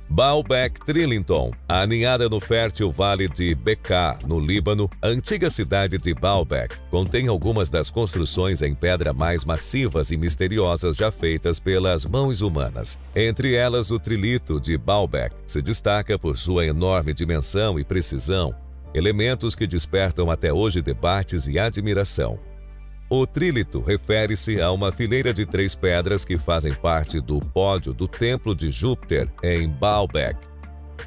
Baalbek Trillinton, aninhada no fértil vale de Bekaa, no Líbano, a antiga cidade de Baalbek contém algumas das construções em pedra mais massivas e misteriosas já feitas pelas mãos humanas. Entre elas, o trilito de Baalbek se destaca por sua enorme dimensão e precisão, elementos que despertam até hoje debates e admiração. O trilito refere-se a uma fileira de 3 pedras que fazem parte do pódio do Templo de Júpiter em Baalbek,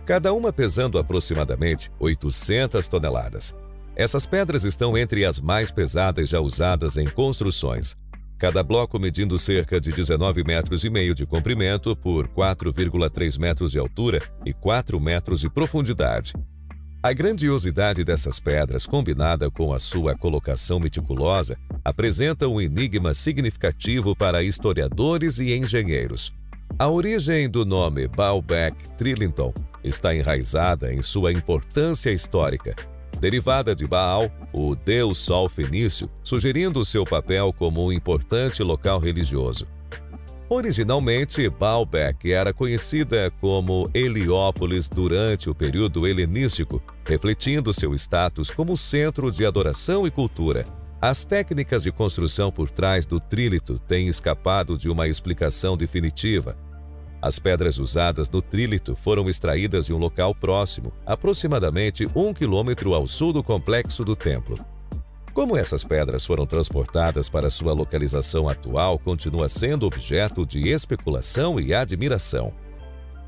cada uma pesando aproximadamente 800 toneladas. Essas pedras estão entre as mais pesadas já usadas em construções, cada bloco medindo cerca de 19,5 metros de comprimento por 4,3 metros de altura e 4 metros de profundidade. A grandiosidade dessas pedras, combinada com a sua colocação meticulosa, apresenta um enigma significativo para historiadores e engenheiros. A origem do nome Baalbek Trillinton está enraizada em sua importância histórica, derivada de Baal, o deus sol fenício, sugerindo seu papel como um importante local religioso. Originalmente, Baalbek era conhecida como Heliópolis durante o período helenístico, refletindo seu status como centro de adoração e cultura. As técnicas de construção por trás do trilito têm escapado de uma explicação definitiva. As pedras usadas no trilito foram extraídas de um local próximo, aproximadamente 1 quilômetro ao sul do complexo do templo. Como essas pedras foram transportadas para sua localização atual, continua sendo objeto de especulação e admiração.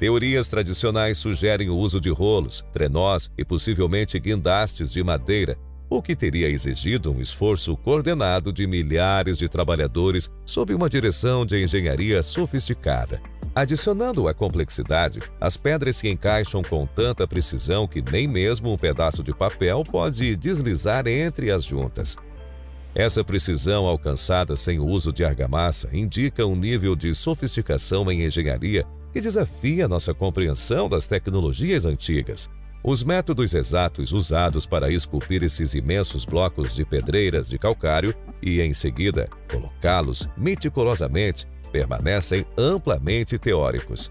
Teorias tradicionais sugerem o uso de rolos, trenós e possivelmente guindastes de madeira, o que teria exigido um esforço coordenado de milhares de trabalhadores sob uma direção de engenharia sofisticada. Adicionando à complexidade, as pedras se encaixam com tanta precisão que nem mesmo um pedaço de papel pode deslizar entre as juntas. Essa precisão alcançada sem o uso de argamassa indica um nível de sofisticação em engenharia que desafia nossa compreensão das tecnologias antigas. Os métodos exatos usados para esculpir esses imensos blocos de pedreiras de calcário e, em seguida, colocá-los meticulosamente permanecem amplamente teóricos.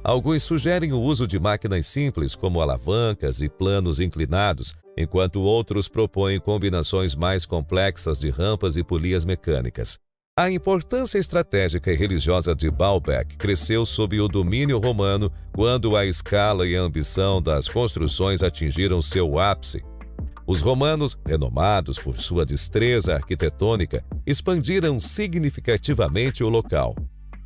Alguns sugerem o uso de máquinas simples como alavancas e planos inclinados, enquanto outros propõem combinações mais complexas de rampas e polias mecânicas. A importância estratégica e religiosa de Baalbek cresceu sob o domínio romano quando a escala e a ambição das construções atingiram seu ápice. Os romanos, renomados por sua destreza arquitetônica, expandiram significativamente o local.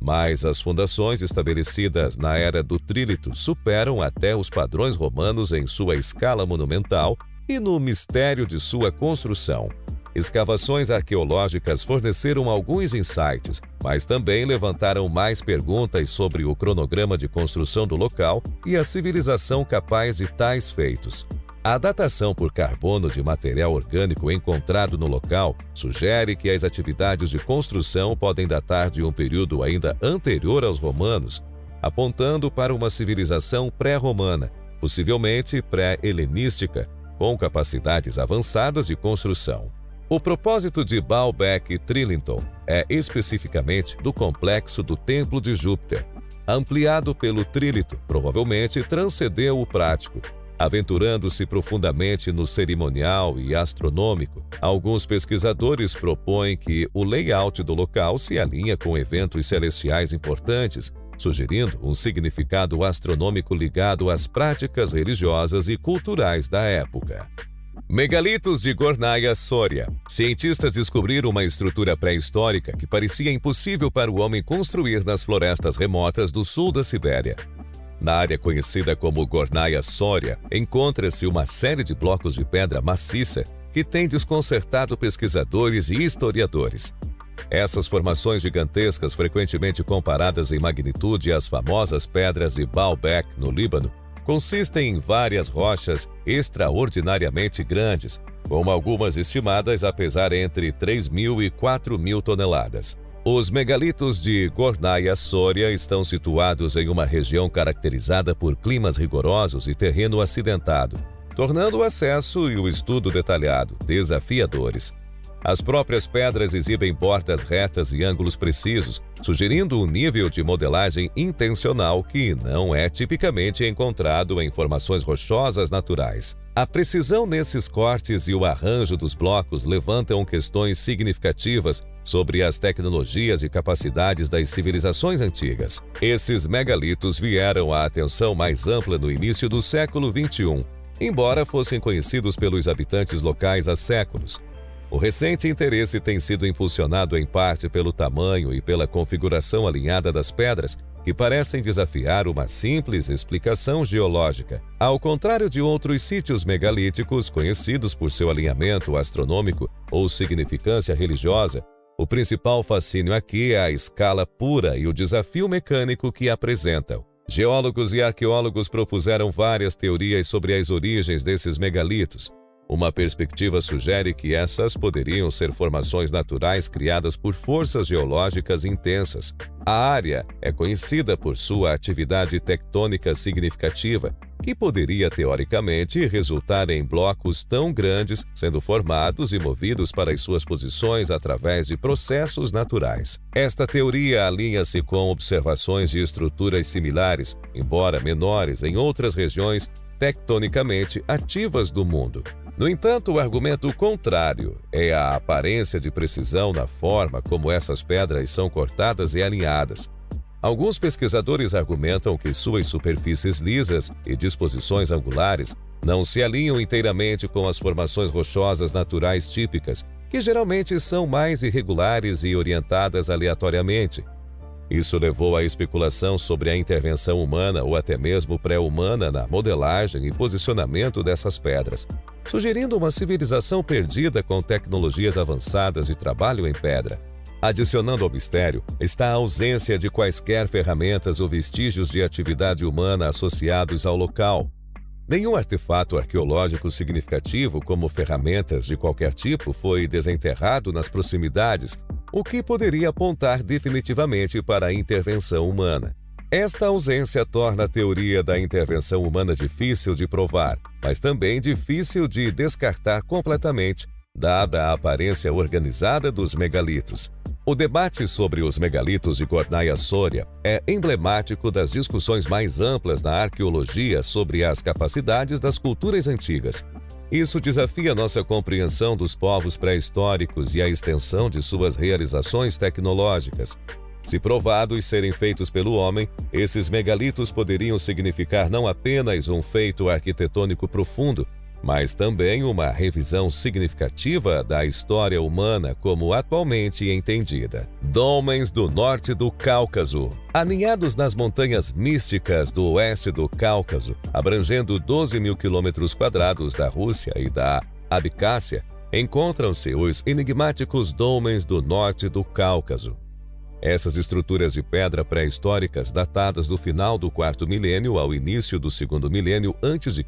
Mas as fundações estabelecidas na era do trilito superam até os padrões romanos em sua escala monumental e no mistério de sua construção. Escavações arqueológicas forneceram alguns insights, mas também levantaram mais perguntas sobre o cronograma de construção do local e a civilização capaz de tais feitos. A datação por carbono de material orgânico encontrado no local sugere que as atividades de construção podem datar de um período ainda anterior aos romanos, apontando para uma civilização pré-romana, possivelmente pré-helenística, com capacidades avançadas de construção. O propósito de Baalbek Trillinton é especificamente do complexo do Templo de Júpiter. Ampliado pelo trilito, provavelmente transcendeu o prático, aventurando-se profundamente no cerimonial e astronômico. Alguns pesquisadores propõem que o layout do local se alinha com eventos celestiais importantes, sugerindo um significado astronômico ligado às práticas religiosas e culturais da época. Megalitos de Gornaya Soria. Cientistas descobriram uma estrutura pré-histórica que parecia impossível para o homem construir nas florestas remotas do sul da Sibéria. Na área conhecida como Gornaya Soria, encontra-se uma série de blocos de pedra maciça que tem desconcertado pesquisadores e historiadores. Essas formações gigantescas, frequentemente comparadas em magnitude às famosas pedras de Baalbek, no Líbano, consistem em várias rochas extraordinariamente grandes, com algumas estimadas a pesar entre 3.000 e 4.000 toneladas. Os megalitos de Gornaya Soria estão situados em uma região caracterizada por climas rigorosos e terreno acidentado, tornando o acesso e o estudo detalhado desafiadores. As próprias pedras exibem bordas retas e ângulos precisos, sugerindo um nível de modelagem intencional que não é tipicamente encontrado em formações rochosas naturais. A precisão nesses cortes e o arranjo dos blocos levantam questões significativas sobre as tecnologias e capacidades das civilizações antigas. Esses megalitos vieram à atenção mais ampla no início do século XXI, embora fossem conhecidos pelos habitantes locais há séculos. O recente interesse tem sido impulsionado em parte pelo tamanho e pela configuração alinhada das pedras, que parecem desafiar uma simples explicação geológica. Ao contrário de outros sítios megalíticos conhecidos por seu alinhamento astronômico ou significância religiosa, o principal fascínio aqui é a escala pura e o desafio mecânico que apresentam. Geólogos e arqueólogos propuseram várias teorias sobre as origens desses megalitos. Uma perspectiva sugere que essas poderiam ser formações naturais criadas por forças geológicas intensas. A área é conhecida por sua atividade tectônica significativa, que poderia teoricamente resultar em blocos tão grandes sendo formados e movidos para as suas posições através de processos naturais. Esta teoria alinha-se com observações de estruturas similares, embora menores, em outras regiões tectonicamente ativas do mundo. No entanto, o argumento contrário é a aparência de precisão na forma como essas pedras são cortadas e alinhadas. Alguns pesquisadores argumentam que suas superfícies lisas e disposições angulares não se alinham inteiramente com as formações rochosas naturais típicas, que geralmente são mais irregulares e orientadas aleatoriamente. Isso levou à especulação sobre a intervenção humana ou até mesmo pré-humana na modelagem e posicionamento dessas pedras, sugerindo uma civilização perdida com tecnologias avançadas de trabalho em pedra. Adicionando ao mistério, está a ausência de quaisquer ferramentas ou vestígios de atividade humana associados ao local. Nenhum artefato arqueológico significativo, como ferramentas de qualquer tipo, foi desenterrado nas proximidades, o que poderia apontar definitivamente para a intervenção humana. Esta ausência torna a teoria da intervenção humana difícil de provar, mas também difícil de descartar completamente, dada a aparência organizada dos megalitos. O debate sobre os megalitos de Gornaya Soria é emblemático das discussões mais amplas na arqueologia sobre as capacidades das culturas antigas. Isso desafia nossa compreensão dos povos pré-históricos e a extensão de suas realizações tecnológicas. Se provados serem feitos pelo homem, esses megalitos poderiam significar não apenas um feito arquitetônico profundo, mas também uma revisão significativa da história humana como atualmente entendida. Dólmens do norte do Cáucaso. Aninhados nas montanhas místicas do oeste do Cáucaso, abrangendo 12.000 km² da Rússia e da Abcásia, encontram-se os enigmáticos dólmens do norte do Cáucaso. Essas estruturas de pedra pré-históricas datadas do final do quarto milênio ao início do segundo milênio a.C.,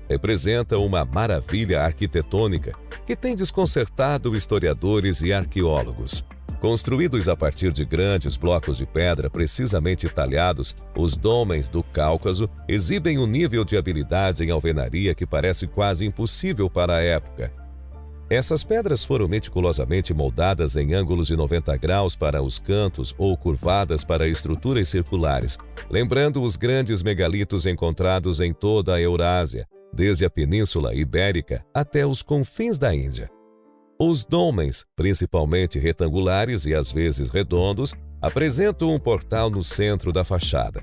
representam uma maravilha arquitetônica que tem desconcertado historiadores e arqueólogos. Construídos a partir de grandes blocos de pedra precisamente talhados, os dólmens do Cáucaso exibem um nível de habilidade em alvenaria que parece quase impossível para a época. Essas pedras foram meticulosamente moldadas em ângulos de 90 graus para os cantos ou curvadas para estruturas circulares, lembrando os grandes megalitos encontrados em toda a Eurásia, desde a Península Ibérica até os confins da Índia. Os dólmens, principalmente retangulares e às vezes redondos, apresentam um portal no centro da fachada.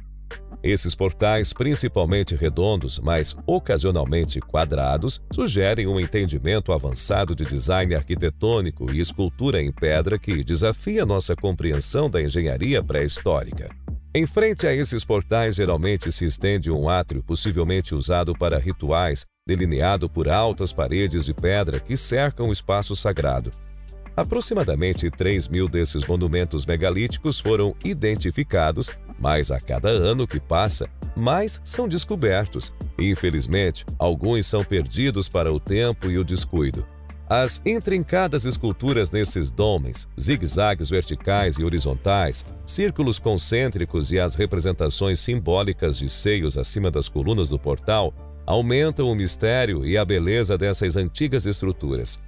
Esses portais, principalmente redondos, mas ocasionalmente quadrados, sugerem um entendimento avançado de design arquitetônico e escultura em pedra que desafia nossa compreensão da engenharia pré-histórica. Em frente a esses portais, geralmente se estende um átrio possivelmente usado para rituais, delineado por altas paredes de pedra que cercam o espaço sagrado. Aproximadamente 3.000 desses monumentos megalíticos foram identificados, mas a cada ano que passa, mais são descobertos. E, infelizmente, alguns são perdidos para o tempo e o descuido. As intrincadas esculturas nesses dólmens, zigue-zagues verticais e horizontais, círculos concêntricos e as representações simbólicas de seios acima das colunas do portal aumentam o mistério e a beleza dessas antigas estruturas.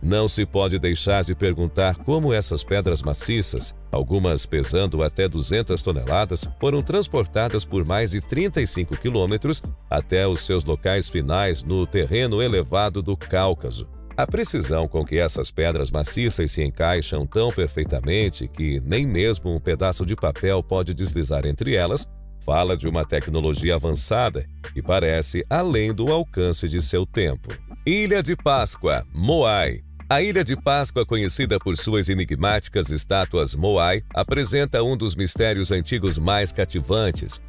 Não se pode deixar de perguntar como essas pedras maciças, algumas pesando até 200 toneladas, foram transportadas por mais de 35 quilômetros até os seus locais finais no terreno elevado do Cáucaso. A precisão com que essas pedras maciças se encaixam tão perfeitamente que nem mesmo um pedaço de papel pode deslizar entre elas, fala de uma tecnologia avançada que parece além do alcance de seu tempo. Ilha de Páscoa, Moai. A Ilha de Páscoa, conhecida por suas enigmáticas estátuas Moai, apresenta um dos mistérios antigos mais cativantes.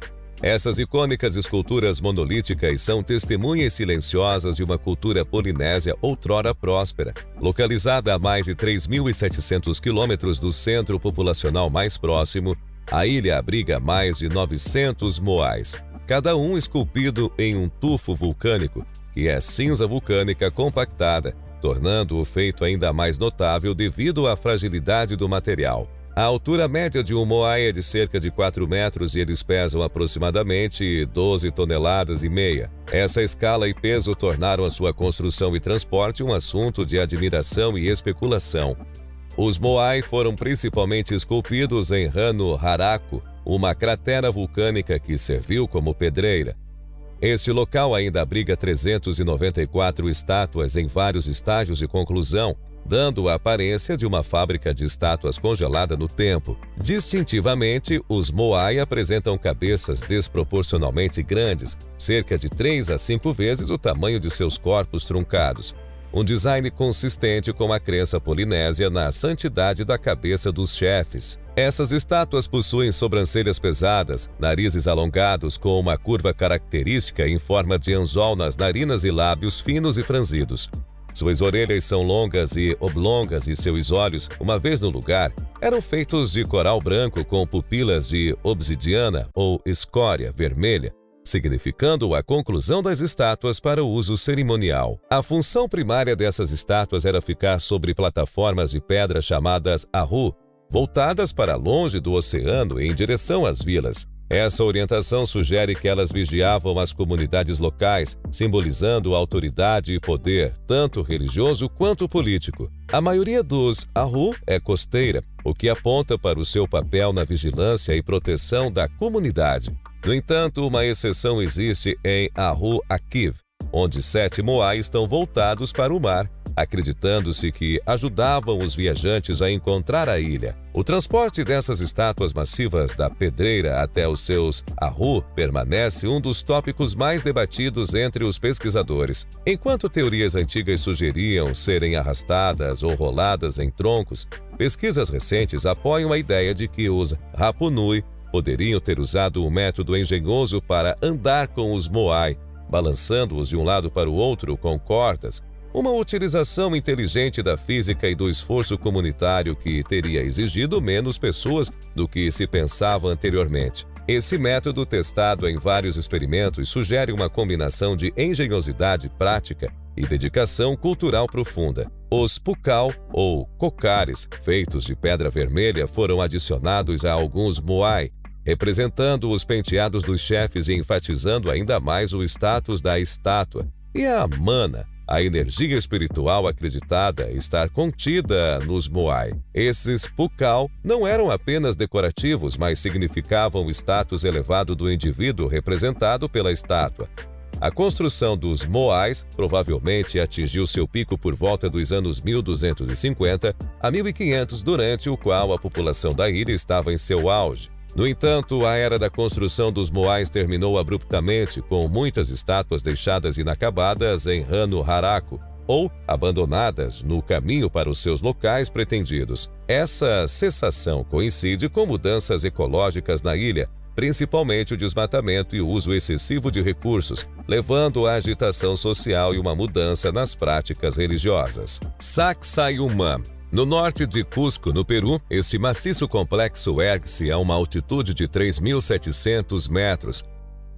Essas icônicas esculturas monolíticas são testemunhas silenciosas de uma cultura polinésia outrora próspera. Localizada a mais de 3.700 quilômetros do centro populacional mais próximo, a ilha abriga mais de 900 moais, cada um esculpido em um tufo vulcânico, que é cinza vulcânica compactada, tornando o feito ainda mais notável devido à fragilidade do material. A altura média de um moai é de cerca de 4 metros e eles pesam aproximadamente 12 toneladas e meia. Essa escala e peso tornaram a sua construção e transporte um assunto de admiração e especulação. Os moai foram principalmente esculpidos em Rano Haraku, uma cratera vulcânica que serviu como pedreira. Este local ainda abriga 394 estátuas em vários estágios de conclusão, dando a aparência de uma fábrica de estátuas congelada no tempo. Distintivamente, os moai apresentam cabeças desproporcionalmente grandes, cerca de 3 a 5 vezes o tamanho de seus corpos truncados. Um design consistente com a crença polinésia na santidade da cabeça dos chefes. Essas estátuas possuem sobrancelhas pesadas, narizes alongados com uma curva característica em forma de anzol nas narinas e lábios finos e franzidos. Suas orelhas são longas e oblongas e seus olhos, uma vez no lugar, eram feitos de coral branco com pupilas de obsidiana ou escória vermelha, significando a conclusão das estátuas para o uso cerimonial. A função primária dessas estátuas era ficar sobre plataformas de pedra chamadas ahu, voltadas para longe do oceano em direção às vilas. Essa orientação sugere que elas vigiavam as comunidades locais, simbolizando autoridade e poder, tanto religioso quanto político. A maioria dos ahu é costeira, o que aponta para o seu papel na vigilância e proteção da comunidade. No entanto, uma exceção existe em Ahu Akiv, onde 7 moai estão voltados para o mar, acreditando-se que ajudavam os viajantes a encontrar a ilha. O transporte dessas estátuas massivas da pedreira até os seus ahu permanece um dos tópicos mais debatidos entre os pesquisadores. Enquanto teorias antigas sugeriam serem arrastadas ou roladas em troncos, pesquisas recentes apoiam a ideia de que os Rapa Nui poderiam ter usado um método engenhoso para andar com os moai, balançando-os de um lado para o outro com cordas, uma utilização inteligente da física e do esforço comunitário que teria exigido menos pessoas do que se pensava anteriormente. Esse método, testado em vários experimentos, sugere uma combinação de engenhosidade prática e dedicação cultural profunda. Os pukal, ou cocares, feitos de pedra vermelha, foram adicionados a alguns moai, representando os penteados dos chefes e enfatizando ainda mais o status da estátua. E a mana, a energia espiritual acreditada estar contida nos moai. Esses pukal não eram apenas decorativos, mas significavam o status elevado do indivíduo representado pela estátua. A construção dos moais provavelmente atingiu seu pico por volta dos anos 1250 a 1500, durante o qual a população da ilha estava em seu auge. No entanto, a era da construção dos moais terminou abruptamente, com muitas estátuas deixadas inacabadas em Rano Haraku ou abandonadas no caminho para os seus locais pretendidos. Essa cessação coincide com mudanças ecológicas na ilha, principalmente o desmatamento e o uso excessivo de recursos, levando à agitação social e uma mudança nas práticas religiosas. Sacsayhuamán. No norte de Cusco, no Peru, este maciço complexo ergue-se a uma altitude de 3.700 metros.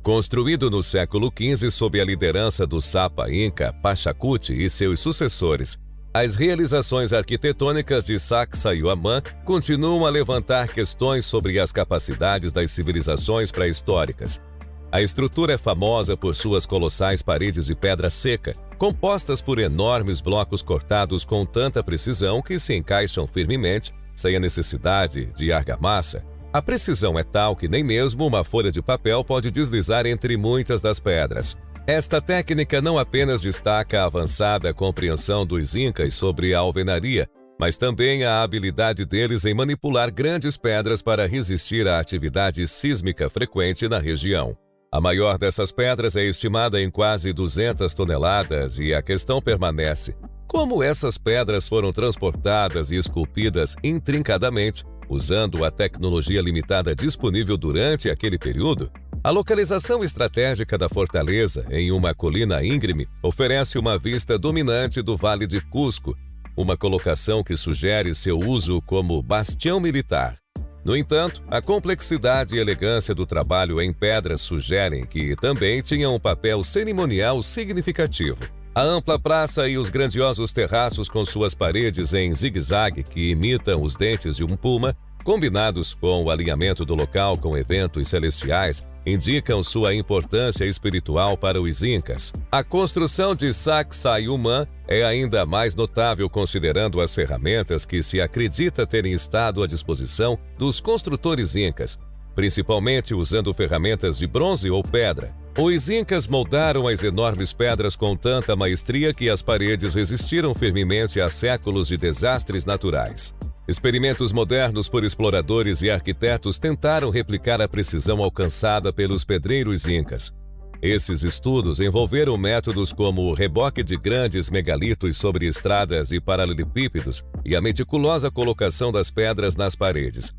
Construído no século XV sob a liderança do Sapa Inca Pachacuti e seus sucessores, as realizações arquitetônicas de Sacsayhuamán continuam a levantar questões sobre as capacidades das civilizações pré-históricas. A estrutura é famosa por suas colossais paredes de pedra seca, compostas por enormes blocos cortados com tanta precisão que se encaixam firmemente, sem a necessidade de argamassa. A precisão é tal que nem mesmo uma folha de papel pode deslizar entre muitas das pedras. Esta técnica não apenas destaca a avançada compreensão dos incas sobre a alvenaria, mas também a habilidade deles em manipular grandes pedras para resistir à atividade sísmica frequente na região. A maior dessas pedras é estimada em quase 200 toneladas e a questão permanece: como essas pedras foram transportadas e esculpidas intrincadamente, usando a tecnologia limitada disponível durante aquele período? A localização estratégica da fortaleza, em uma colina íngreme, oferece uma vista dominante do Vale de Cusco, uma colocação que sugere seu uso como bastião militar. No entanto, a complexidade e elegância do trabalho em pedras sugerem que também tinha um papel cerimonial significativo. A ampla praça e os grandiosos terraços com suas paredes em zigue-zague que imitam os dentes de um puma, combinados com o alinhamento do local com eventos celestiais, indicam sua importância espiritual para os incas. A construção de Sacsayhuamán é ainda mais notável considerando as ferramentas que se acredita terem estado à disposição dos construtores incas, principalmente usando ferramentas de bronze ou pedra. Os incas moldaram as enormes pedras com tanta maestria que as paredes resistiram firmemente a séculos de desastres naturais. Experimentos modernos por exploradores e arquitetos tentaram replicar a precisão alcançada pelos pedreiros incas. Esses estudos envolveram métodos como o reboque de grandes megalitos sobre estradas e paralelepípedos e a meticulosa colocação das pedras nas paredes.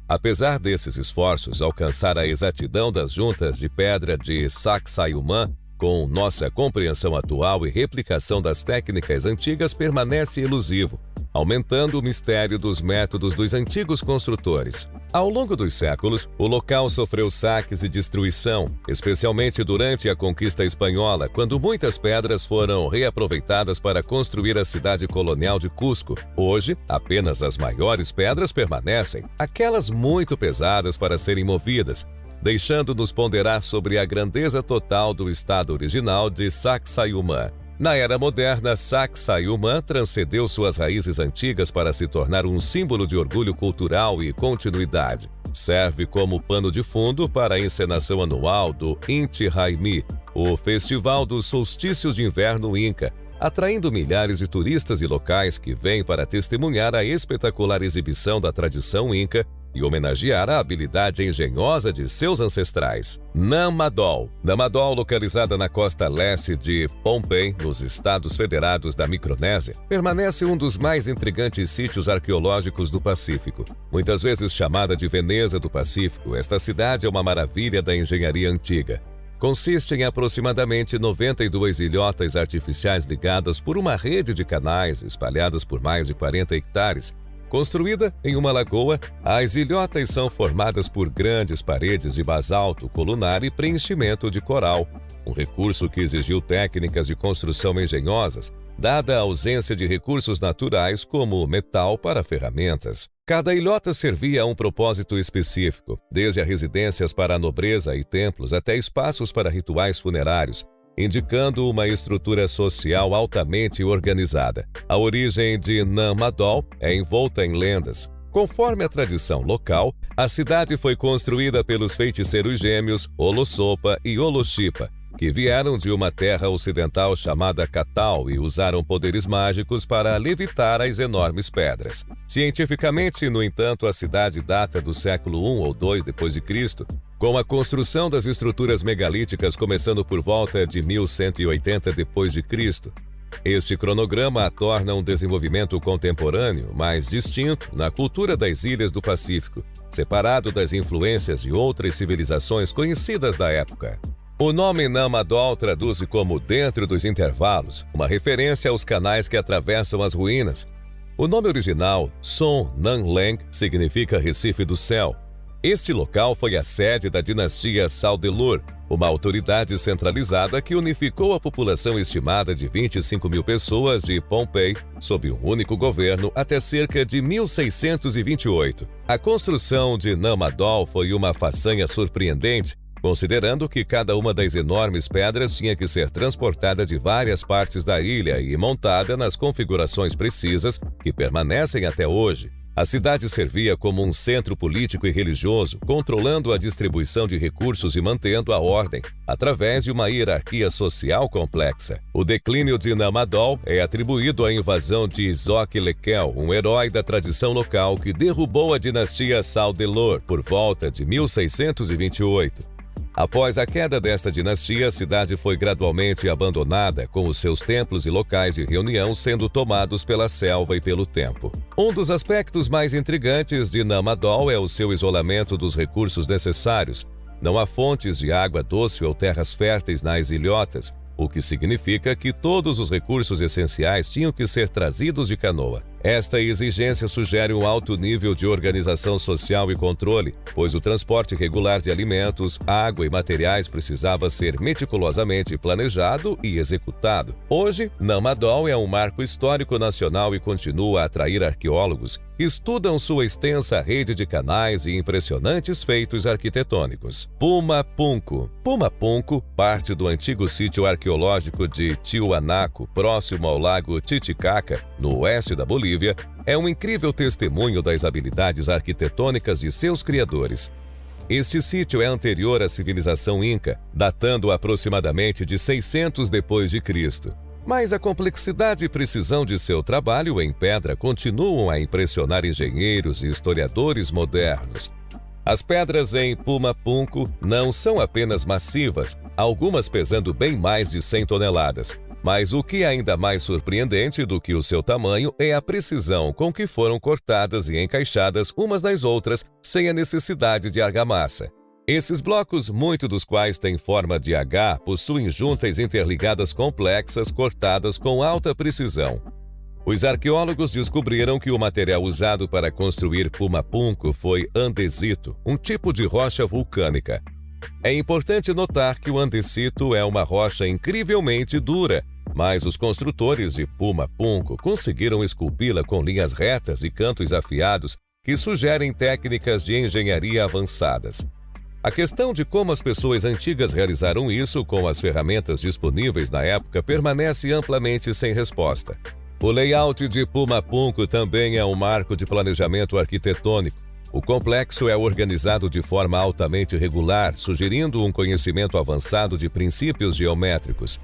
Apesar desses esforços, alcançar a exatidão das juntas de pedra de Sacsayhuamán com nossa compreensão atual e replicação das técnicas antigas permanece elusivo, aumentando o mistério dos métodos dos antigos construtores. Ao longo dos séculos, o local sofreu saques e destruição, especialmente durante a conquista espanhola, quando muitas pedras foram reaproveitadas para construir a cidade colonial de Cusco. Hoje, apenas as maiores pedras permanecem, aquelas muito pesadas para serem movidas, deixando-nos ponderar sobre a grandeza total do estado original de Sacsayhuamán. Na era moderna, Sacsayhuamán transcendeu suas raízes antigas para se tornar um símbolo de orgulho cultural e continuidade. Serve como pano de fundo para a encenação anual do Inti Raymi, o festival dos solstícios de inverno inca, atraindo milhares de turistas e locais que vêm para testemunhar a espetacular exibição da tradição inca e homenagear a habilidade engenhosa de seus ancestrais. Nammadol. Nammadol, localizada na costa leste de Pohnpei, nos Estados Federados da Micronésia, permanece um dos mais intrigantes sítios arqueológicos do Pacífico. Muitas vezes chamada de Veneza do Pacífico, esta cidade é uma maravilha da engenharia antiga. Consiste em aproximadamente 92 ilhotas artificiais ligadas por uma rede de canais espalhadas por mais de 40 hectares. Construída em uma lagoa, as ilhotas são formadas por grandes paredes de basalto colunar e preenchimento de coral, um recurso que exigiu técnicas de construção engenhosas, dada a ausência de recursos naturais como metal para ferramentas. Cada ilhota servia a um propósito específico, desde a residências para a nobreza e templos até espaços para rituais funerários, indicando uma estrutura social altamente organizada. A origem de Nammadol é envolta em lendas. Conforme a tradição local, a cidade foi construída pelos feiticeiros gêmeos Olosopa e Olochipa, que vieram de uma terra ocidental chamada Catal e usaram poderes mágicos para levitar as enormes pedras. Cientificamente, no entanto, a cidade data do século I ou II d.C., com a construção das estruturas megalíticas começando por volta de 1180 d.C. Este cronograma a torna um desenvolvimento contemporâneo, mais distinto, na cultura das ilhas do Pacífico, separado das influências de outras civilizações conhecidas da época. O nome Nammadol traduz como dentro dos intervalos, uma referência aos canais que atravessam as ruínas. O nome original, Son Nan Leng, significa Recife do Céu. Este local foi a sede da dinastia Saudelur, uma autoridade centralizada que unificou a população estimada de 25 mil pessoas de Pohnpei sob um único governo até cerca de 1628. A construção de Nammadol foi uma façanha surpreendente, considerando que cada uma das enormes pedras tinha que ser transportada de várias partes da ilha e montada nas configurações precisas que permanecem até hoje. A cidade servia como um centro político e religioso, controlando a distribuição de recursos e mantendo a ordem, através de uma hierarquia social complexa. O declínio de Namadol é atribuído à invasão de Zoque-Lekel, um herói da tradição local que derrubou a dinastia Saldelor por volta de 1628. Após a queda desta dinastia, a cidade foi gradualmente abandonada, com os seus templos e locais de reunião sendo tomados pela selva e pelo tempo. Um dos aspectos mais intrigantes de Namadol é o seu isolamento dos recursos necessários. Não há fontes de água doce ou terras férteis nas ilhotas, o que significa que todos os recursos essenciais tinham que ser trazidos de canoa. Esta exigência sugere um alto nível de organização social e controle, pois o transporte regular de alimentos, água e materiais precisava ser meticulosamente planejado e executado. Hoje, Namadol é um marco histórico nacional e continua a atrair arqueólogos que estudam sua extensa rede de canais e impressionantes feitos arquitetônicos. Pumapunku. Pumapunku, parte do antigo sítio arqueológico de Tiwanaku, próximo ao lago Titicaca, no oeste da Bolívia, é um incrível testemunho das habilidades arquitetônicas de seus criadores. Este sítio é anterior à civilização Inca, datando aproximadamente de 600 d.C. Mas a complexidade e precisão de seu trabalho em pedra continuam a impressionar engenheiros e historiadores modernos. As pedras em Pumapunku não são apenas massivas, algumas pesando bem mais de 100 toneladas. Mas o que é ainda mais surpreendente do que o seu tamanho é a precisão com que foram cortadas e encaixadas umas nas outras sem a necessidade de argamassa. Esses blocos, muitos dos quais têm forma de H, possuem juntas interligadas complexas cortadas com alta precisão. Os arqueólogos descobriram que o material usado para construir Pumapunku foi andesito, um tipo de rocha vulcânica. É importante notar que o andesito é uma rocha incrivelmente dura, mas os construtores de Pumapunku conseguiram esculpi-la com linhas retas e cantos afiados que sugerem técnicas de engenharia avançadas. A questão de como as pessoas antigas realizaram isso com as ferramentas disponíveis na época permanece amplamente sem resposta. O layout de Pumapunku também é um marco de planejamento arquitetônico. O complexo é organizado de forma altamente regular, sugerindo um conhecimento avançado de princípios geométricos.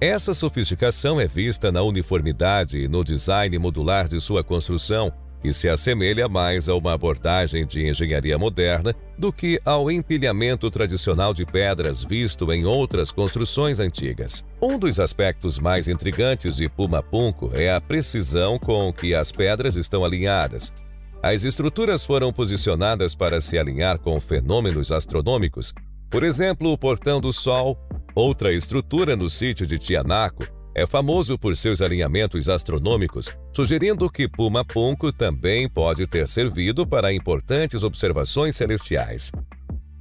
Essa sofisticação é vista na uniformidade e no design modular de sua construção, que se assemelha mais a uma abordagem de engenharia moderna do que ao empilhamento tradicional de pedras visto em outras construções antigas. Um dos aspectos mais intrigantes de Pumapunku é a precisão com que as pedras estão alinhadas. As estruturas foram posicionadas para se alinhar com fenômenos astronômicos. Por exemplo, o Portão do Sol, outra estrutura no sítio de Tiwanaku, é famoso por seus alinhamentos astronômicos, sugerindo que Pumapunku também pode ter servido para importantes observações celestiais.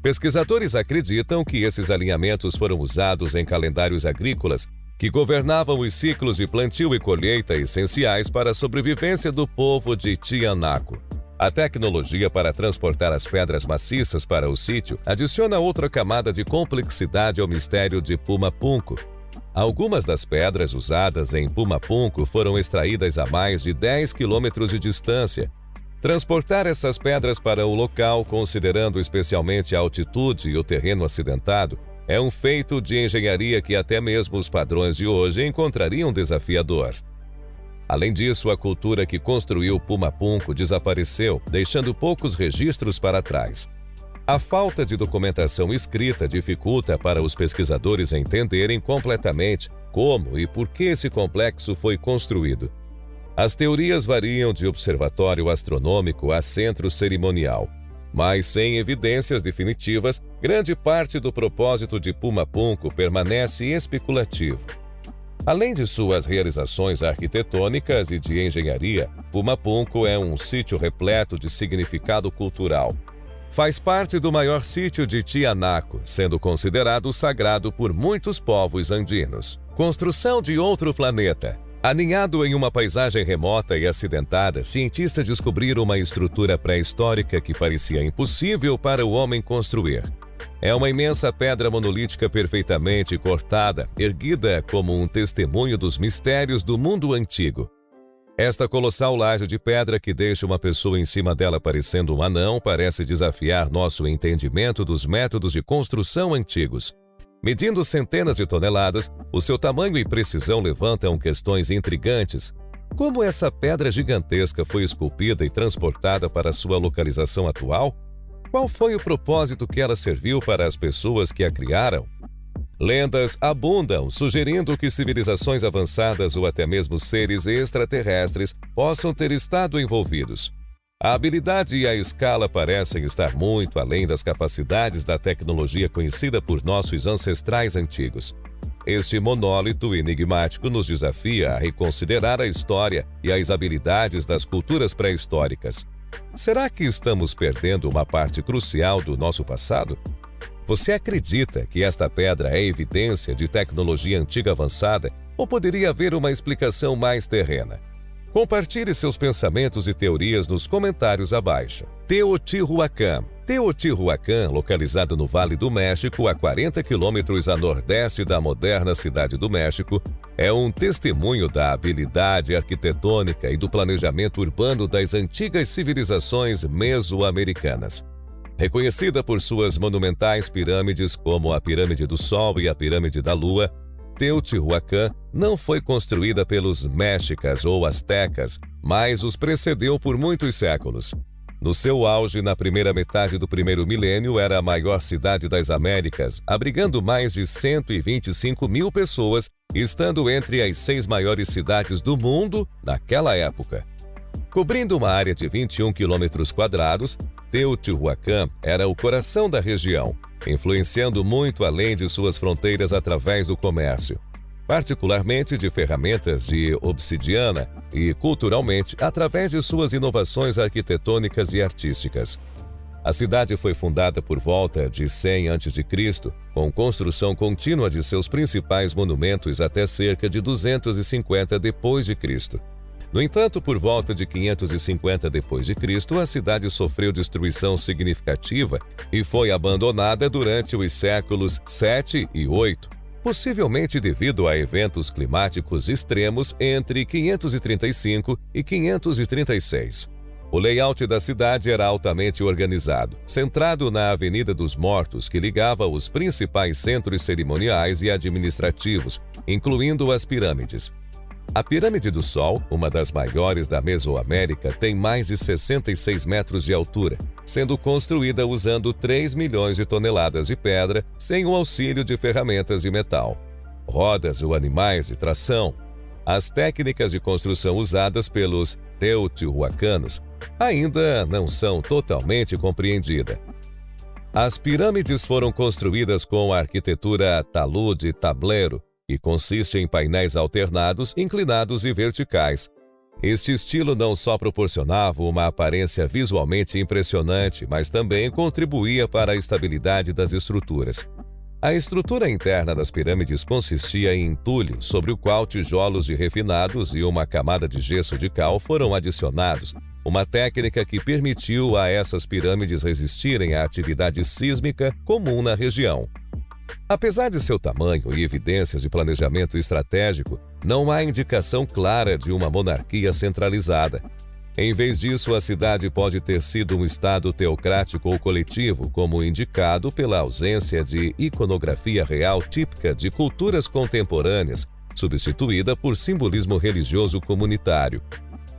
Pesquisadores acreditam que esses alinhamentos foram usados em calendários agrícolas que governavam os ciclos de plantio e colheita essenciais para a sobrevivência do povo de Tiwanaku. A tecnologia para transportar as pedras maciças para o sítio adiciona outra camada de complexidade ao mistério de Pumapunku. Algumas das pedras usadas em Pumapunku foram extraídas a mais de 10 quilômetros de distância. Transportar essas pedras para o local, considerando especialmente a altitude e o terreno acidentado, é um feito de engenharia que até mesmo os padrões de hoje encontrariam desafiador. Além disso, a cultura que construiu Pumapunku desapareceu, deixando poucos registros para trás. A falta de documentação escrita dificulta para os pesquisadores entenderem completamente como e por que esse complexo foi construído. As teorias variam de observatório astronômico a centro cerimonial, mas sem evidências definitivas, grande parte do propósito de Pumapunku permanece especulativo. Além de suas realizações arquitetônicas e de engenharia, Pumapunku é um sítio repleto de significado cultural. Faz parte do maior sítio de Tiwanaku, sendo considerado sagrado por muitos povos andinos. Construção de outro planeta. Aninhado em uma paisagem remota e acidentada, cientistas descobriram uma estrutura pré-histórica que parecia impossível para o homem construir. É uma imensa pedra monolítica perfeitamente cortada, erguida como um testemunho dos mistérios do mundo antigo. Esta colossal laje de pedra que deixa uma pessoa em cima dela parecendo um anão parece desafiar nosso entendimento dos métodos de construção antigos. Medindo centenas de toneladas, o seu tamanho e precisão levantam questões intrigantes. Como essa pedra gigantesca foi esculpida e transportada para sua localização atual? Qual foi o propósito que ela serviu para as pessoas que a criaram? Lendas abundam, sugerindo que civilizações avançadas ou até mesmo seres extraterrestres possam ter estado envolvidos. A habilidade e a escala parecem estar muito além das capacidades da tecnologia conhecida por nossos ancestrais antigos. Este monólito enigmático nos desafia a reconsiderar a história e as habilidades das culturas pré-históricas. Será que estamos perdendo uma parte crucial do nosso passado? Você acredita que esta pedra é evidência de tecnologia antiga avançada ou poderia haver uma explicação mais terrena? Compartilhe seus pensamentos e teorias nos comentários abaixo. Teotihuacan. Teotihuacan, localizado no Vale do México, a 40 quilômetros a nordeste da moderna Cidade do México, é um testemunho da habilidade arquitetônica e do planejamento urbano das antigas civilizações mesoamericanas. Reconhecida por suas monumentais pirâmides como a Pirâmide do Sol e a Pirâmide da Lua, Teotihuacan não foi construída pelos mexicas ou astecas, mas os precedeu por muitos séculos. No seu auge, na primeira metade do primeiro milênio, era a maior cidade das Américas, abrigando mais de 125 mil pessoas, estando entre as 6 maiores cidades do mundo naquela época. Cobrindo uma área de 21 quilômetros quadrados, Teotihuacan era o coração da região, influenciando muito além de suas fronteiras através do comércio, particularmente de ferramentas de obsidiana e, culturalmente, através de suas inovações arquitetônicas e artísticas. A cidade foi fundada por volta de 100 a.C., com construção contínua de seus principais monumentos até cerca de 250 d.C. No entanto, por volta de 550 d.C., a cidade sofreu destruição significativa e foi abandonada durante os séculos 7 e 8, possivelmente devido a eventos climáticos extremos entre 535 e 536. O layout da cidade era altamente organizado, centrado na Avenida dos Mortos, que ligava os principais centros cerimoniais e administrativos, incluindo as pirâmides. A Pirâmide do Sol, uma das maiores da Mesoamérica, tem mais de 66 metros de altura, sendo construída usando 3 milhões de toneladas de pedra sem o auxílio de ferramentas de metal, rodas ou animais de tração. As técnicas de construção usadas pelos teotihuacanos ainda não são totalmente compreendidas. As pirâmides foram construídas com a arquitetura talude-tablero, que consiste em painéis alternados, inclinados e verticais. Este estilo não só proporcionava uma aparência visualmente impressionante, mas também contribuía para a estabilidade das estruturas. A estrutura interna das pirâmides consistia em entulho, sobre o qual tijolos de refinados e uma camada de gesso de cal foram adicionados, uma técnica que permitiu a essas pirâmides resistirem à atividade sísmica comum na região. Apesar de seu tamanho e evidências de planejamento estratégico, não há indicação clara de uma monarquia centralizada. Em vez disso, a cidade pode ter sido um estado teocrático ou coletivo, como indicado pela ausência de iconografia real típica de culturas contemporâneas, substituída por simbolismo religioso comunitário.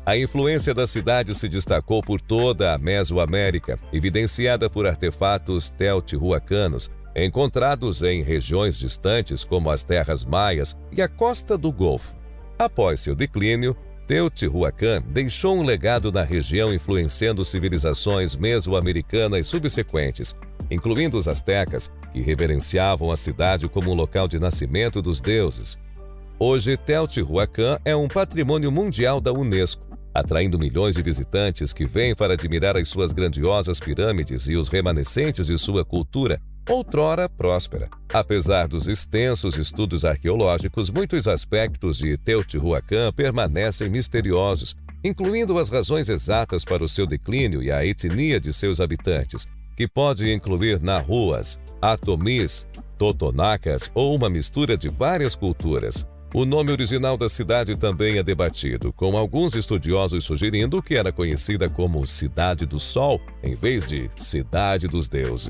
A influência da cidade se destacou por toda a Mesoamérica, evidenciada por artefatos teotihuacanos, encontrados em regiões distantes como as terras maias e a costa do Golfo. Após seu declínio, Teotihuacan deixou um legado na região influenciando civilizações mesoamericanas subsequentes, incluindo os astecas, que reverenciavam a cidade como um local de nascimento dos deuses. Hoje, Teotihuacan é um patrimônio mundial da Unesco, atraindo milhões de visitantes que vêm para admirar as suas grandiosas pirâmides e os remanescentes de sua cultura, outrora próspera. Apesar dos extensos estudos arqueológicos, muitos aspectos de Teotihuacan permanecem misteriosos, incluindo as razões exatas para o seu declínio e a etnia de seus habitantes, que pode incluir nahuas, Atomis, Totonacas ou uma mistura de várias culturas. O nome original da cidade também é debatido, com alguns estudiosos sugerindo que era conhecida como Cidade do Sol, em vez de Cidade dos Deuses.